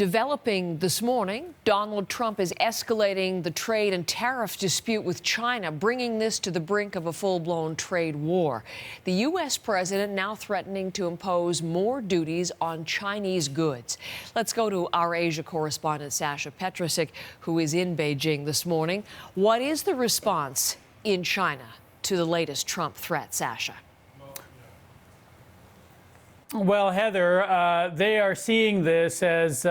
Developing this morning, Donald Trump is escalating the trade and tariff dispute with China, bringing this to the brink of a full-blown trade war. The U.S. president now threatening to impose more duties on Chinese goods. Let's go to our Asia correspondent, Sasha Petrusik, who is in Beijing this morning. What is the response in China to the latest Trump threat, Sasha? Well, Heather, they are seeing this as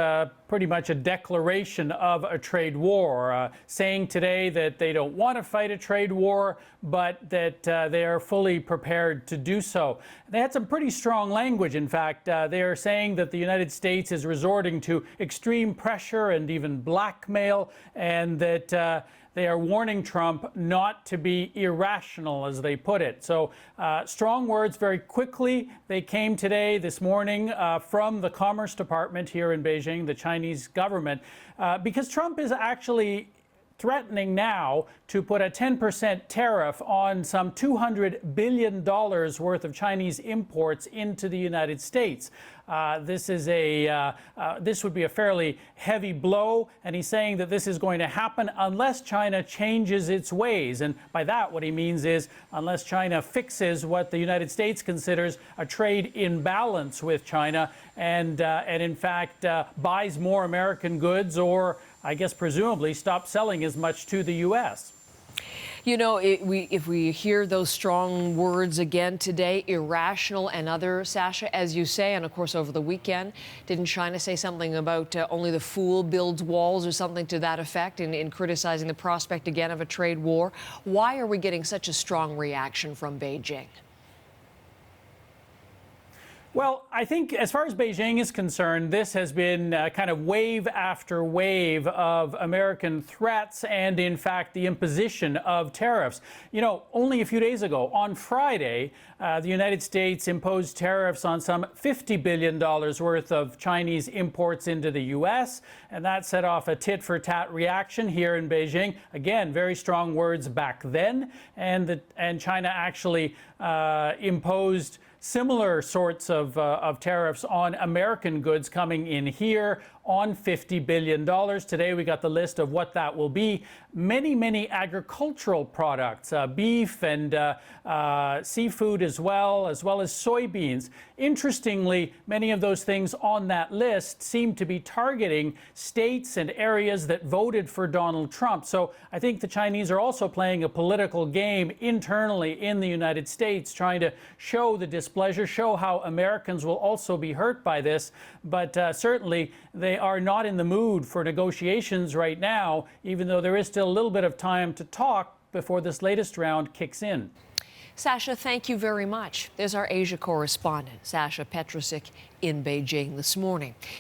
pretty much a declaration of a trade war, saying today that they don't want to fight a trade war, but that they are fully prepared to do so. They had some pretty strong language. In fact, they are saying that the United States is resorting to extreme pressure and even blackmail, and that they are warning Trump not to be irrational, as they put it. So strong words very quickly. They came today, this morning, from the Commerce Department here in Beijing, the Chinese government, because Trump is actually threatening now to put a 10% tariff on some $200 billion worth of Chinese imports into the United States. This would be a fairly heavy blow, and he's saying that this is going to happen unless China changes its ways. And by that, what he means is unless China fixes what the United States considers a trade imbalance with China, and in fact buys more American goods, or I guess presumably stop selling as much to the U.S. You know, if we hear those strong words again today, irrational and other, Sasha, as you say, and of course over the weekend, didn't China say something about only the fool builds walls or something to that effect in criticizing the prospect again of a trade war? Why are we getting such a strong reaction from Beijing? Well, I think as far as Beijing is concerned, this has been kind of wave after wave of American threats and, in fact, the imposition of tariffs. You know, only a few days ago, on Friday, the United States imposed tariffs on some $50 billion worth of Chinese imports into the U.S., and that set off a tit-for-tat reaction here in Beijing. Again, very strong words back then, and China actually imposed similar sorts of tariffs on American goods coming in here on $50 billion. Today we got the list of what that will be. Many, many agricultural products, beef and seafood as well as soybeans. Interestingly, many of those things on that list seem to be targeting states and areas that voted for Donald Trump. So I think the Chinese are also playing a political game internally in the United States, trying to show the displeasure, show how Americans will also be hurt by this. But certainly they are not in the mood for negotiations right now, even though there is still a little bit of time to talk before this latest round kicks in. Sasha, thank you very much. There's our Asia correspondent, Sasha Petrusik, in Beijing this morning.